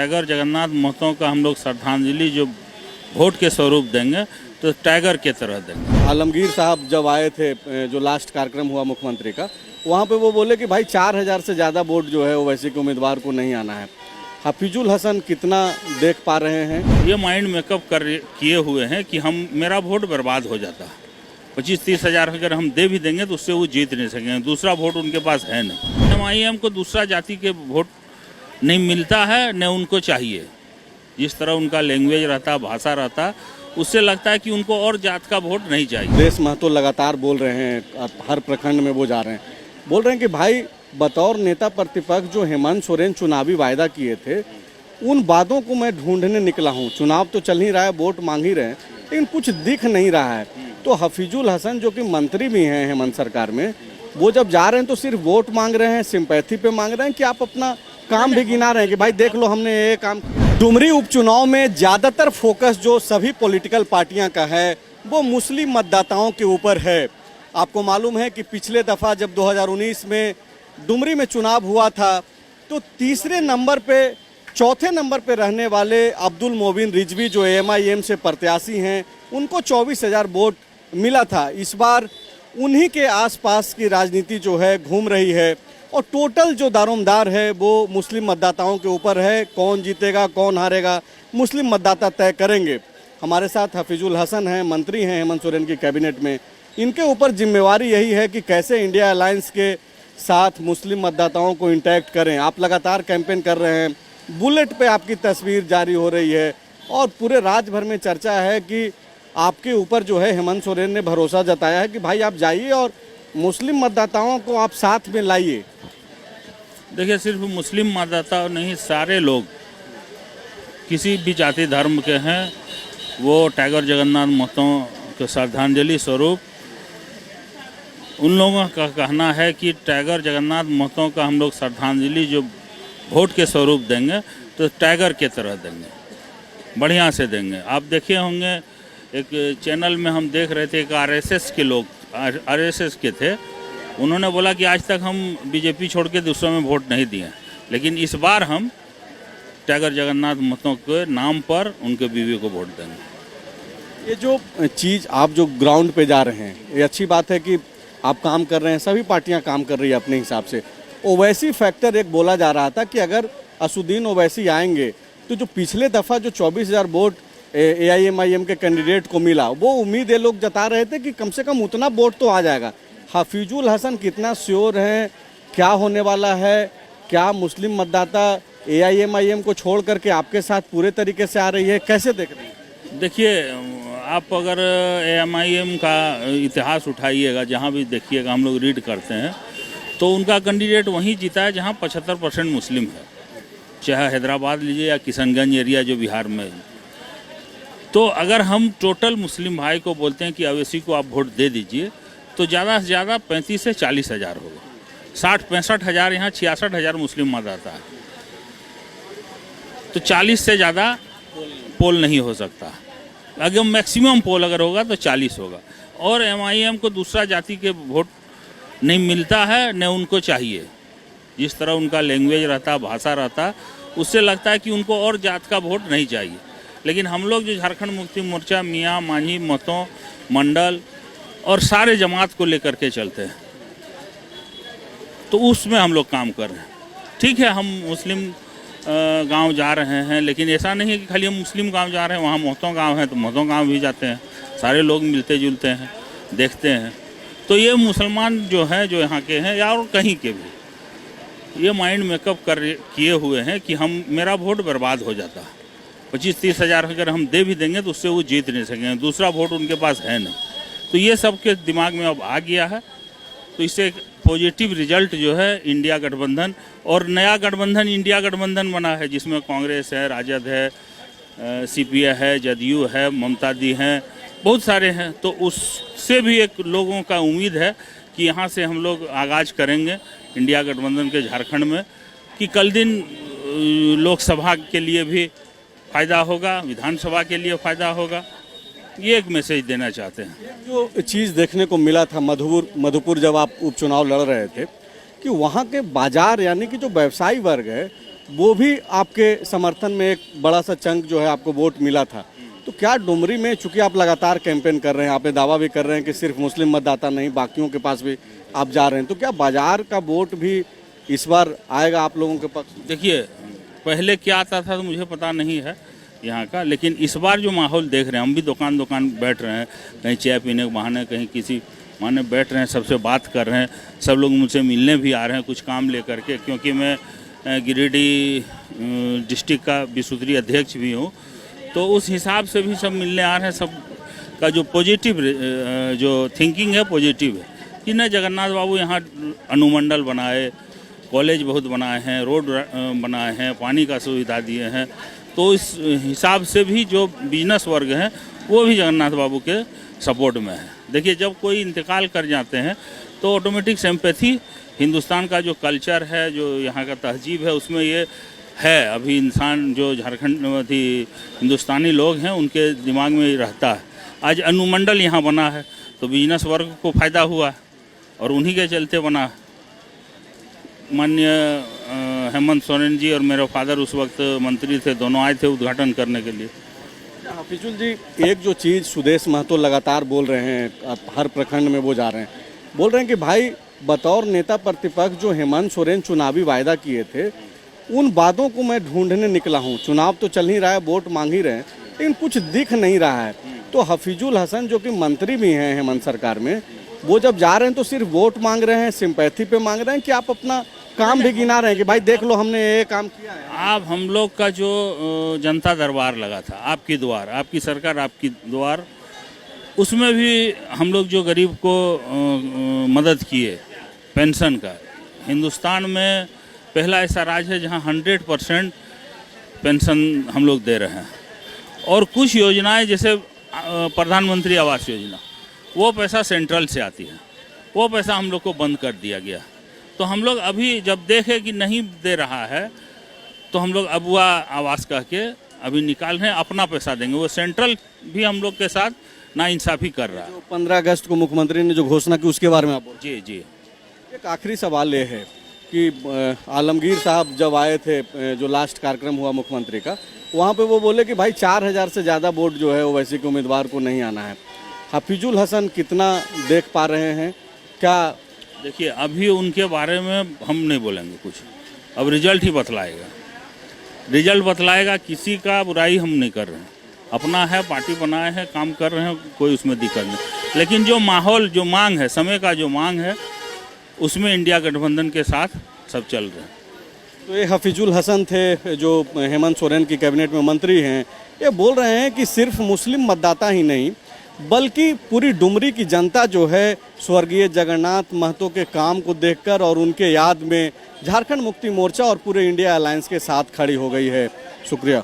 Tiger Jagannath Mahato का हम लोग श्रद्धांजलि जो वोट के स्वरूप देंगे तो टाइगर के तरह देंगे। आलमगीर साहब जब आए थे, जो लास्ट कार्यक्रम हुआ मुख्यमंत्री का, वहाँ पे वो बोले कि भाई 4000 से ज़्यादा वोट जो है ओवैसी के उम्मीदवार को नहीं आना है। हफीजुल हसन कितना देख पा रहे हैं? ये माइंड मेकअप किए हुए हैं कि मेरा वोट बर्बाद हो जाता। 25-30 हज़ार अगर हम दे भी देंगे तो उससे वो जीत नहीं सकेंगे, दूसरा वोट उनके पास है नहीं। MIM को दूसरा जाति के वोट नहीं मिलता है, न उनको चाहिए। जिस तरह उनका लैंग्वेज रहता, भाषा रहता, उससे लगता है कि उनको और जात का वोट नहीं चाहिए। देश महतो लगातार बोल रहे हैं, हर प्रखंड में वो जा रहे हैं, बोल रहे हैं कि भाई बतौर नेता प्रतिपक्ष जो हेमंत सोरेन चुनावी वायदा किए थे, उन वादों को मैं ढूंढने निकला हूँ। चुनाव तो चल ही रहा है, वोट मांग ही रहे हैं, लेकिन कुछ दिख नहीं रहा है। तो हफीजुल हसन जो कि मंत्री भी हैं हेमंत सरकार में, वो जब जा रहे हैं तो सिर्फ वोट मांग रहे हैं, सिंपैथी पे मांग रहे हैं कि आप अपना काम भी गिना रहे हैं कि भाई देख लो हमने ये काम। डुमरी उपचुनाव में ज़्यादातर फोकस जो सभी पॉलिटिकल पार्टियां का है वो मुस्लिम मतदाताओं के ऊपर है। आपको मालूम है कि पिछले दफ़ा जब 2019 में डुमरी में चुनाव हुआ था तो तीसरे नंबर पे, चौथे नंबर पे रहने वाले अब्दुल मोबिन रिजवी जो MIM से प्रत्याशी हैं, उनको 24,000 वोट मिला था। इस बार उन्हीं के आसपास की राजनीति जो है घूम रही है और टोटल जो दारोमदार है वो मुस्लिम मतदाताओं के ऊपर है। कौन जीतेगा कौन हारेगा मुस्लिम मतदाता तय करेंगे। हमारे साथ हफीजुल हसन हैं, मंत्री हैं हेमंत सोरेन की कैबिनेट में। इनके ऊपर जिम्मेवारी यही है कि कैसे इंडिया अलायंस के साथ मुस्लिम मतदाताओं को इंटैक्ट करें। आप लगातार कैंपेन कर रहे हैं, बुलेट पे आपकी तस्वीर जारी हो रही है और पूरे राज्य भर में चर्चा है कि आपके ऊपर जो है हेमंत सोरेन ने भरोसा जताया है कि भाई आप जाइए और मुस्लिम मतदाताओं को आप साथ में लाइए। देखिए, सिर्फ मुस्लिम मतदाता नहीं, सारे लोग किसी भी जाति धर्म के हैं, वो टाइगर जगन्नाथ महतो के श्रद्धांजलि स्वरूप उन लोगों का कहना है कि टाइगर जगन्नाथ महतो का हम लोग श्रद्धांजलि जो वोट के स्वरूप देंगे तो टाइगर के तरह देंगे, बढ़िया से देंगे। आप देखे होंगे एक चैनल में हम देख रहे थे, एक RSS के लोग, RSS के थे, उन्होंने बोला कि आज तक हम BJP छोड़ के दूसरों में वोट नहीं दिए, लेकिन इस बार हम टाइगर जगन्नाथ महतो के नाम पर उनके बीवी को वोट देंगे। ये जो चीज़ आप जो ग्राउंड पे जा रहे हैं, ये अच्छी बात है कि आप काम कर रहे हैं, सभी पार्टियां काम कर रही है अपने हिसाब से। ओवैसी फैक्टर एक बोला जा रहा था कि अगर असुद्दीन ओवैसी आएंगे तो जो पिछले दफ़ा जो 24,000 वोट AIMIM के कैंडिडेट को मिला, वो उम्मीद ये लोग जता रहे थे कि कम से कम उतना वोट तो आ जाएगा। हफीजुल हसन कितना श्योर हैं, क्या होने वाला है? क्या मुस्लिम मतदाता AIMIM को छोड़ करके आपके साथ पूरे तरीके से आ रही है? कैसे देख रहे हैं? देखिए, आप अगर AIMIM का इतिहास उठाइएगा, जहाँ भी देखिएगा, हम लोग रीड करते हैं, तो उनका कैंडिडेट वहीं जीता है जहाँ 75% मुस्लिम है, चाहे हैदराबाद लीजिए या किशनगंज एरिया जो बिहार में है। तो अगर हम टोटल मुस्लिम भाई को बोलते हैं कि ओवैसी को आप वोट दे दीजिए, तो ज़्यादा से ज़्यादा 35 से 40 हज़ार होगा। 60-65 हज़ार, यहाँ 66,000 मुस्लिम मतदाता है, तो 40 से ज़्यादा पोल नहीं हो सकता। अगर मैक्सिमम पोल अगर होगा तो 40 होगा। और MIM को दूसरा जाति के वोट नहीं मिलता है, न उनको चाहिए। जिस तरह उनका लैंग्वेज रहता, भाषा रहता, उससे लगता है कि उनको और जात का वोट नहीं चाहिए। लेकिन हम लोग जो झारखंड मुक्ति मोर्चा, मियाँ मांझी, महतो, मंडल और सारे जमात को लेकर के चलते हैं, तो उसमें हम लोग काम कर रहे हैं। ठीक है, हम मुस्लिम गांव जा रहे हैं, लेकिन ऐसा नहीं है कि खाली हम मुस्लिम गांव जा रहे हैं। वहाँ महतो गांव है तो महतो गांव भी जाते हैं, सारे लोग मिलते जुलते हैं, देखते हैं। तो ये मुसलमान जो हैं, जो यहाँ के हैं या और कहीं के भी, ये माइंड मेकअप किए हुए हैं कि मेरा वोट बर्बाद हो जाता। 25-30 हज़ार अगर हम दे भी देंगे तो उससे वो जीत नहीं सकेंगे, दूसरा वोट उनके पास है नहीं। तो ये सबके दिमाग में अब आ गया है। तो इससे एक पॉजिटिव रिजल्ट जो है इंडिया गठबंधन, और नया गठबंधन इंडिया गठबंधन बना है, जिसमें कांग्रेस है, राजद है, CPI है, जदयू है, ममता दी हैं, बहुत सारे हैं। तो उससे भी एक लोगों का उम्मीद है कि यहाँ से हम लोग आगाज़ करेंगे इंडिया गठबंधन के झारखंड में, कि कल दिन लोकसभा के लिए भी फ़ायदा होगा, विधानसभा के लिए फ़ायदा होगा। ये एक मैसेज देना चाहते हैं। जो चीज़ देखने को मिला था मधुपुर जब आप उपचुनाव लड़ रहे थे, कि वहाँ के बाजार यानी कि जो व्यवसायी वर्ग है वो भी आपके समर्थन में एक बड़ा सा चंक जो है आपको वोट मिला था। तो क्या डुमरी में, चूंकि आप लगातार कैंपेन कर रहे हैं, आप ये दावा भी कर रहे हैं कि सिर्फ मुस्लिम मतदाता नहीं बाकियों के पास भी आप जा रहे हैं, तो क्या बाजार का वोट भी इस बार आएगा आप लोगों के पक्ष? देखिए, पहले क्या आता था तो मुझे पता नहीं है यहाँ का, लेकिन इस बार जो माहौल देख रहे हैं, हम भी दुकान बैठ रहे हैं, कहीं चाय पीने के बहाने, कहीं किसी बहाने बैठ रहे हैं, सबसे बात कर रहे हैं, सब लोग मुझसे मिलने भी आ रहे हैं कुछ काम लेकर के, क्योंकि मैं गिरिडीह डिस्ट्रिक्ट का विसूत्री अध्यक्ष भी हूँ, तो उस हिसाब से भी सब मिलने आ रहे हैं। सब का जो पॉजिटिव जो थिंकिंग है पॉजिटिव है कि न जगन्नाथ बाबू यहाँ अनुमंडल बनाए, कॉलेज बहुत बनाए हैं, रोड बनाए हैं, पानी का सुविधा दिए हैं, तो इस हिसाब से भी जो बिजनेस वर्ग हैं वो भी जगन्नाथ बाबू के सपोर्ट में है। देखिए, जब कोई इंतकाल कर जाते हैं तो ऑटोमेटिक सिंपैथी, हिंदुस्तान का जो कल्चर है, जो यहाँ का तहजीब है, उसमें ये है। अभी इंसान जो झारखंड हिंदुस्तानी लोग हैं उनके दिमाग में रहता है। आज अनुमंडल यहाँ बना है तो बिजनेस वर्ग को फ़ायदा हुआ और उन्हीं के चलते बना। माननीय हेमंत सोरेन जी और मेरे फादर उस वक्त मंत्री थे, दोनों आए थे उद्घाटन करने के लिए। हफीजुल जी, एक जो चीज़ सुदेश महतो लगातार बोल रहे हैं, हर प्रखंड में वो जा रहे हैं, बोल रहे हैं कि भाई बतौर नेता प्रतिपक्ष जो हेमंत सोरेन चुनावी वायदा किए थे, उन वादों को मैं ढूंढने निकला हूं। चुनाव तो चल ही रहा है, वोट मांग ही रहे हैं, लेकिन कुछ दिख नहीं रहा है। तो हफीजुल हसन जो कि मंत्री भी हैं हेमंत सरकार में, वो जब जा रहे हैं तो सिर्फ वोट मांग रहे हैं, सिंपैथी पे मांग रहे हैं, कि आप अपना काम भी गिना रहे हैं कि भाई देख लो हमने ये काम किया है? आप हम लोग का जो जनता दरबार लगा था, आपकी द्वार, आपकी सरकार आपकी द्वार, उसमें भी हम लोग जो गरीब को मदद किए पेंशन का, हिंदुस्तान में पहला ऐसा राज्य है जहां 100% पेंशन हम लोग दे रहे हैं। और कुछ योजनाएं जैसे प्रधानमंत्री आवास योजना, वो पैसा सेंट्रल से आती है, वो पैसा हम लोग को बंद कर दिया गया। तो हम लोग अभी जब देखे कि नहीं दे रहा है तो हम लोग अबुआ आवास कह के अभी निकाल रहे हैं, अपना पैसा देंगे। वो सेंट्रल भी हम लोग के साथ नाइंसाफ़ी कर रहा है। जो 15 अगस्त को मुख्यमंत्री ने जो घोषणा की उसके बारे में आप जी जी। एक आखिरी सवाल ये है कि आलमगीर साहब जब आए थे, जो लास्ट कार्यक्रम हुआ मुख्यमंत्री का, वहाँ पे वो बोले कि भाई 4000 से ज़्यादा वोट जो है ओवैसी के उम्मीदवार को नहीं आना है। हफीजुल हसन कितना देख पा रहे हैं क्या? देखिए, अभी उनके बारे में हम नहीं बोलेंगे कुछ, अब रिजल्ट ही बतलाएगा। रिजल्ट बतलाएगा, किसी का बुराई हम नहीं कर रहे हैं, अपना है, पार्टी बनाए हैं, काम कर रहे हैं, कोई उसमें दिक्कत नहीं। लेकिन जो माहौल, जो मांग है, समय का जो मांग है, उसमें इंडिया गठबंधन के साथ सब चल रहे हैं। तो ये हफीजुल हसन थे जो हेमंत सोरेन की कैबिनेट में मंत्री हैं, ये बोल रहे हैं कि सिर्फ मुस्लिम मतदाता ही नहीं बल्कि पूरी डुमरी की जनता जो है स्वर्गीय जगन्नाथ महतो के काम को देखकर और उनके याद में झारखंड मुक्ति मोर्चा और पूरे इंडिया अलायंस के साथ खड़ी हो गई है। शुक्रिया।